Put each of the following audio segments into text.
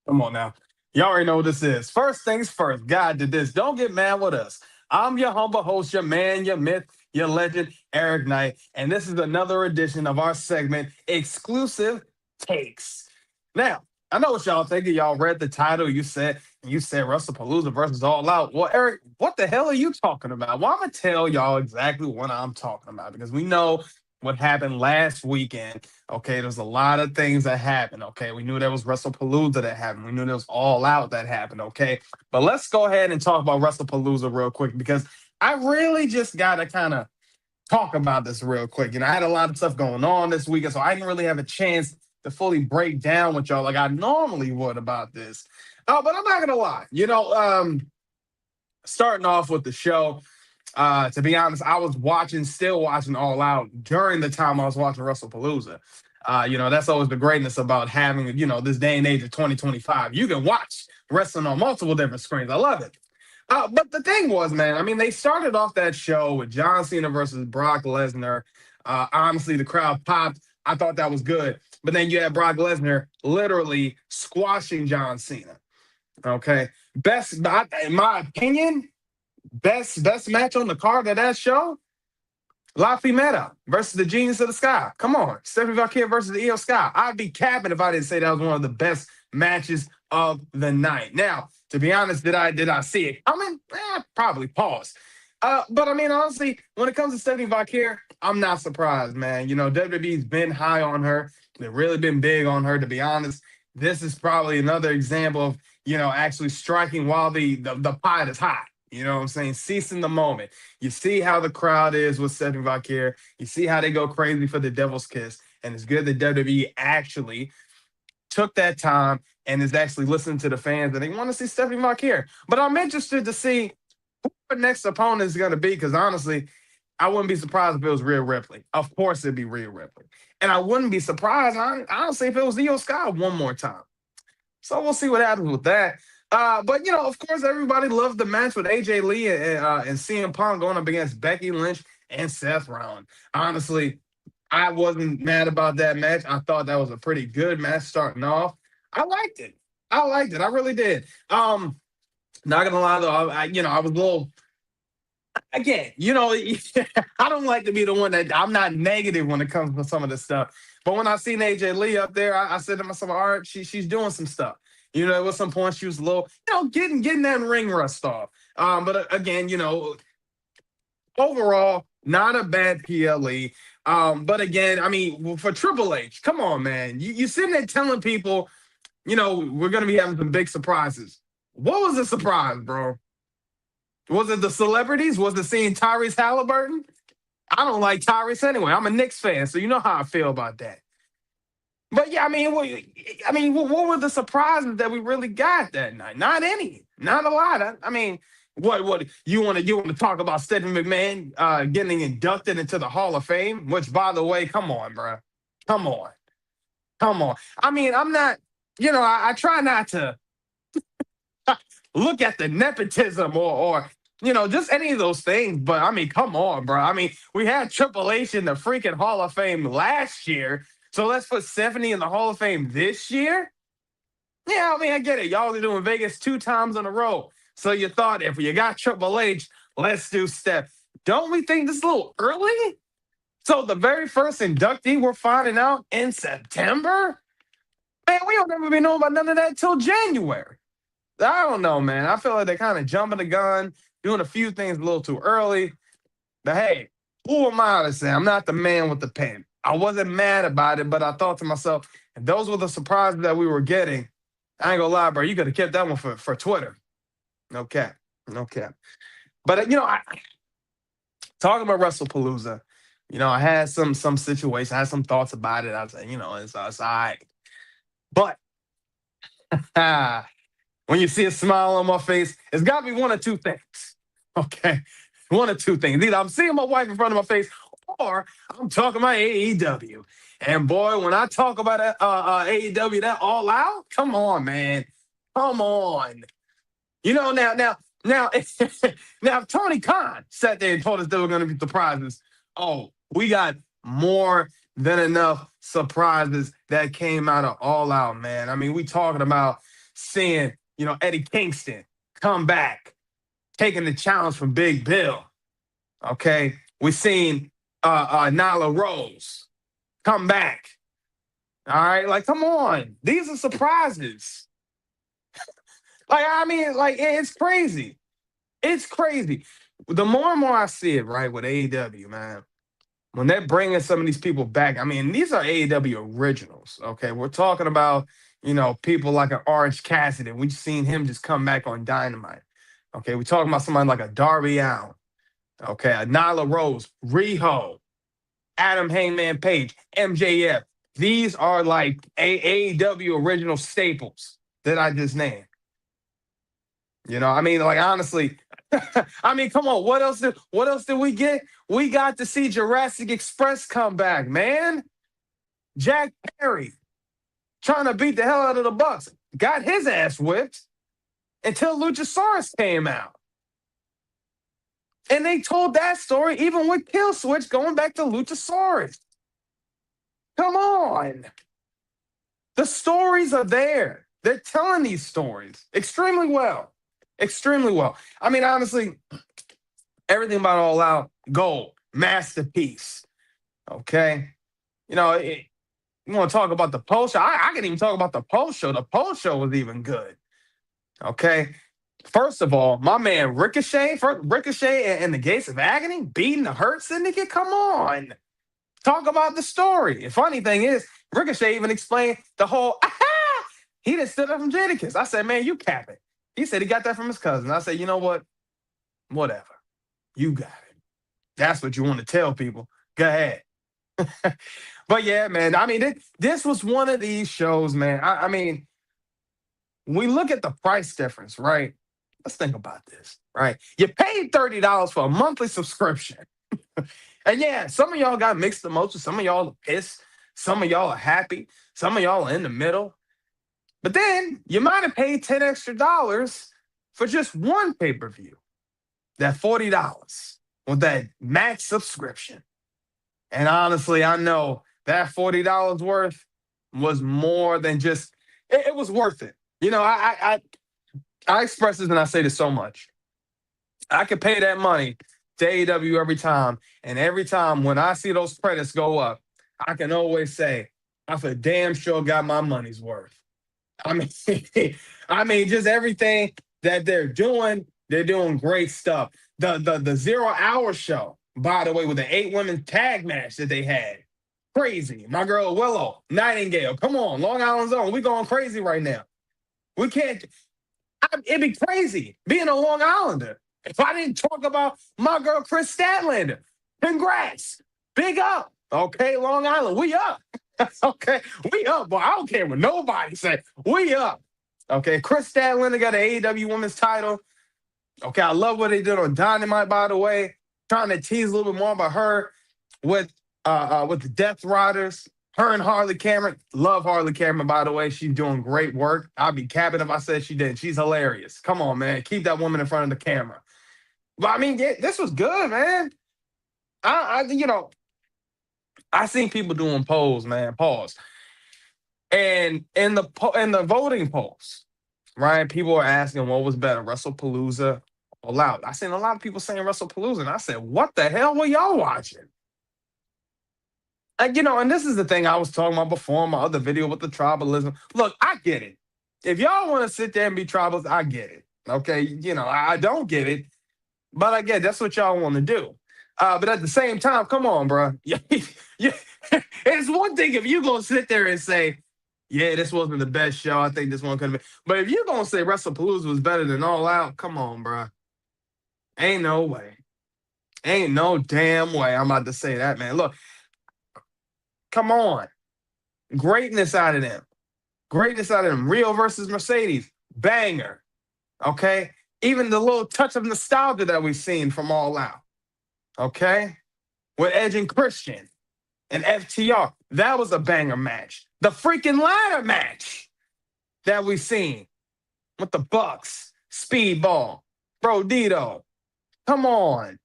Come on now. You already know what this is. First things first, God did this. Don't get mad with us. I'm your humble host, your man, your myth, your legend, Eric Knight. And this is another edition of our segment, Exclusive Takes. Now, I know what y'all thinking. Y'all read the title. You said Wrestlepalooza versus All Out. Well, Eric, what the hell are you talking about? Well, I'm gonna tell y'all exactly what I'm talking about because we know what happened last weekend. Okay, there's a lot of things that happened. Okay, we knew there was Wrestlepalooza that happened. We knew there was All Out that happened. Okay, but let's go ahead and talk about Wrestlepalooza real quick because I really just gotta kind of talk about this real quick. I had a lot of stuff going on this weekend, so I didn't really have a chance to fully break down with y'all like I normally would about this. But I'm not gonna lie. Starting off with the show. To be honest, I was still watching All Out during the time I was watching Wrestlepalooza. That's always the greatness about having, this day and age of 2025. You can watch wrestling on multiple different screens. I love it. But the thing was, man, I mean, they started off that show with John Cena versus Brock Lesnar. Honestly, the crowd popped. I thought that was good. But then you had Brock Lesnar literally squashing John Cena. Okay. In my opinion, best match on the card of that show, La Fimeta versus the Genius of the Sky. Come on, Stephanie Valkyrie versus the Io Sky. I'd be capping if I didn't say that was one of the best matches of the night. Now, to be honest, did I see it coming? Probably pause. But I mean, honestly, when it comes to Stephanie Valkyrie, I'm not surprised, man. WWE's been high on her. They've really been big on her. To be honest, this is probably another example of actually striking while the pot is hot. You know what I'm saying? Seizing the moment. You see how the crowd is with Stephanie Valkyrie. You see how they go crazy for the Devil's Kiss. And it's good that WWE actually took that time and is actually listening to the fans and they want to see Stephanie Valkyrie. But I'm interested to see who the next opponent is going to be because honestly, I wouldn't be surprised if it was Rhea Ripley. Of course, it'd be Rhea Ripley. And I wouldn't be surprised, honestly, if it was Io Sky one more time. So we'll see what happens with that. But of course, everybody loved the match with AJ Lee and CM Punk going up against Becky Lynch and Seth Rollins. Honestly, I wasn't mad about that match. I thought that was a pretty good match starting off. I liked it. I really did. Not gonna lie though, I was a little. Again, I don't like to be the one that I'm not negative when it comes to some of this stuff. But when I seen AJ Lee up there, I said to myself, all right, she's doing some stuff. At some point she was a little, getting that ring rust off. But again, overall, not a bad PLE. But again, I mean, for Triple H, come on, man. You sitting there telling people, we're gonna be having some big surprises. What was the surprise, bro? Was it the celebrities? Was it seeing Tyrese Halliburton? I don't like Tyrese anyway. I'm a Knicks fan, so you know how I feel about that. But yeah, what were the surprises that we really got that night? Not any, not a lot. I mean, what you want to talk about Stephanie McMahon getting inducted into the Hall of Fame? Which, by the way, come on, bro, come on, come on. I mean, I'm not, I try not to look at the nepotism or just any of those things. But I mean, come on, bro. I mean, we had Triple H in the freaking Hall of Fame last year. So let's put Stephanie in the Hall of Fame this year? Yeah, I mean, I get it. Y'all are doing Vegas 2 times in a row. So you thought if you got Triple H, let's do Steph. Don't we think this is a little early? So the very first inductee we're finding out in September? Man, we don't ever be knowing about none of that till January. I don't know, man. I feel like they're kind of jumping the gun, doing a few things a little too early. But hey, who am I to say? I'm not the man with the pen. I wasn't mad about it, but I thought to myself, if those were the surprises that we were getting, I ain't gonna lie, bro. You could have kept that one for Twitter. No cap. No cap. But, talking about Wrestlepalooza, I had some situation, I had some thoughts about it. I was like, it's all right. But when you see a smile on my face, it's got to be one of two things. Okay. One of two things. Either I'm seeing my wife in front of my face, or I'm talking about AEW. And boy, when I talk about AEW, that All Out, come on, man. Come on. Now, now, if Tony Khan sat there and told us there were going to be surprises, oh, we got more than enough surprises that came out of All Out, man. I mean, we talking about seeing, Eddie Kingston come back, taking the challenge from Big Bill. Okay, we seen Nyla Rose come back. All right, like, come on, these are surprises. Like, I mean, like, it's crazy. It's crazy. The more and more I see it, right, with AEW, man, when they're bringing some of these people back, I mean, these are AEW originals, okay? We're talking about, people like an Orange Cassidy. We've seen him just come back on Dynamite, okay? We're talking about somebody like a Darby Allin, okay? A Nyla Rose, Riho, Adam Hangman Page, MJF. These are like AEW original staples that I just named. I mean, like, honestly, I mean, come on, what else did we get? We got to see Jurassic Express come back, man. Jack Perry trying to beat the hell out of the Bucks. Got his ass whipped until Luchasaurus came out. And they told that story even with Kill Switch going back to Luchasaurus. Come on. The stories are there. They're telling these stories extremely well. Extremely well. I mean, honestly, everything about All Out, gold, masterpiece. Okay? You want to talk about the post show? I can even talk about the post show. The post show was even good. Okay? First of all, my man Ricochet and the Gates of Agony beating the Hurt Syndicate? Come on. Talk about the story. The funny thing is, Ricochet even explained the whole, he done stood up from Jadakiss. I said, man, you capping. He said he got that from his cousin. I said, you know what? Whatever. You got it. That's what you want to tell people. Go ahead. But yeah, man, I mean, this was one of these shows, man. I mean, we look at the price difference, right? Let's think about this, right? You paid $30 for a monthly subscription. And yeah, some of y'all got mixed emotions. Some of y'all are pissed. Some of y'all are happy. Some of y'all are in the middle. But then you might have paid $10 extra for just one pay-per-view. That $40 with that max subscription. And honestly, I know that $40 worth was more than just, it was worth it. I express this and I say this so much. I could pay that money to AEW every time. And every time when I see those credits go up, I can always say, I for damn sure got my money's worth. I mean, just everything that they're doing great stuff. The 0 Hour show, by the way, with the 8 women tag match that they had. Crazy. My girl Willow Nightingale. Come on, Long Island Zone. We going crazy right now. We can't. It'd be crazy being a Long Islander if I didn't talk about my girl Chris Statlander. Congrats. Big up. Okay, Long Island. We up. Okay, we up, boy. I don't care what nobody say. We up. Okay, Chris Statlander got an AEW Women's title. Okay, I love what they did on Dynamite, by the way. Trying to tease a little bit more about her with the Death Riders. Her and Harley Cameron. Love Harley Cameron, by the way. She's doing great work. I'd be capping if I said she didn't. She's hilarious. Come on, man. Keep that woman in front of the camera. But I mean, yeah, this was good, man. I seen people doing polls, man. Pause. And in the voting polls, right? People are asking what was better, Wrestlepalooza or All Out. I seen a lot of people saying Wrestlepalooza, and I said, what the hell were y'all watching? And this is the thing I was talking about before in my other video with the tribalism. Look, I get it. If y'all want to sit there and be tribalists, I get it. Okay, I don't get it, but I get that's what y'all want to do. But at the same time, come on, bro. It's one thing if you're going to sit there and say, yeah, this wasn't the best show. I think this one could have been. But if you're going to say Wrestlepalooza was better than All Out, come on, bro. Ain't no way. Ain't no damn way I'm about to say that, man. Look, come on. Greatness out of them. Rio versus Mercedes. Banger. Okay? Even the little touch of nostalgia that we've seen from All Out, okay? With Edge and Christian and FTR. That was a banger match. The freaking ladder match that we've seen with the Bucks, Speedball, Brodito. Come on.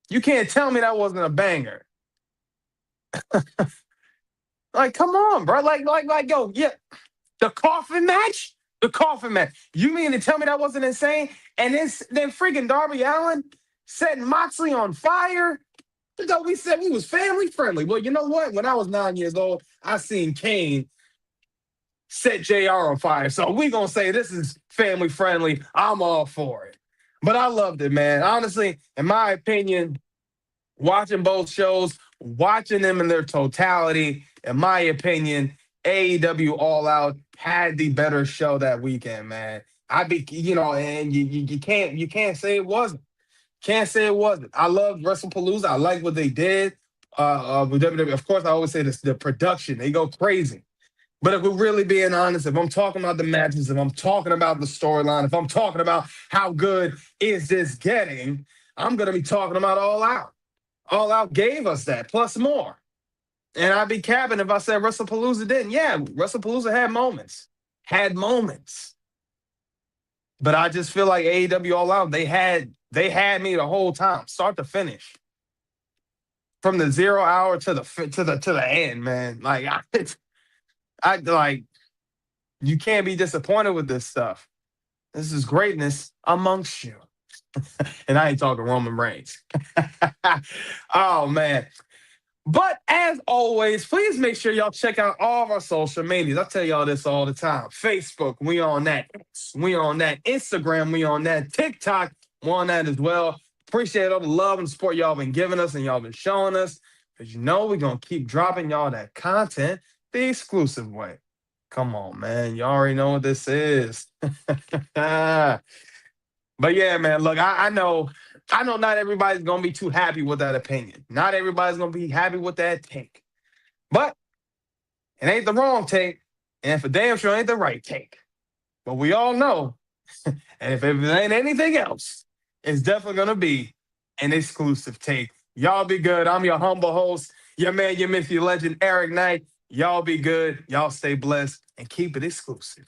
You can't tell me that wasn't a banger. Like, come on, bro. Yo, yeah. The coffin match? The coffin match. You mean to tell me that wasn't insane? And then freaking Darby Allin setting Moxley on fire? So we said we was family friendly. Well, you know what? When I was 9 years old, I seen Kane set JR on fire. So we gonna say this is family friendly. I'm all for it. But I loved it, man. Honestly, in my opinion, watching both shows, watching them in their totality, in my opinion, AEW All Out had the better show that weekend, man. And you can't say it wasn't. Can't say it wasn't. I love Wrestlepalooza. I like what they did. With WWE, of course, I always say this: the production, they go crazy. But if we're really being honest, if I'm talking about the matches, if I'm talking about the storyline, if I'm talking about how good is this getting, I'm gonna be talking about All Out. All Out gave us that, plus more. And I'd be capping if I said Wrestlepalooza didn't. Yeah, Wrestlepalooza had moments. Had moments. But I just feel like AEW All Out, they had me the whole time, start to finish. From the 0 hour to the end, man. Like I like you can't be disappointed with this stuff. This is greatness amongst you. And I ain't talking Roman Reigns. Oh man. But as always, please make sure y'all check out all of our social medias. I tell y'all this all the time. Facebook, we on that. We on that. Instagram, we on that. TikTok, we on that as well. Appreciate all the love and support y'all been giving us and y'all been showing us. Because you know we're going to keep dropping y'all that content the exclusive way. Come on, man. You already know what this is. But yeah, man, look, I know not everybody's gonna be too happy with that opinion. Not everybody's gonna be happy with that take. But it ain't the wrong take, and for damn sure ain't the right take. But we all know, and if it ain't anything else, it's definitely gonna be an exclusive take. Y'all be good. I'm your humble host, your man, your myth, your legend, Eric Knight. Y'all be good. Y'all stay blessed and keep it exclusive.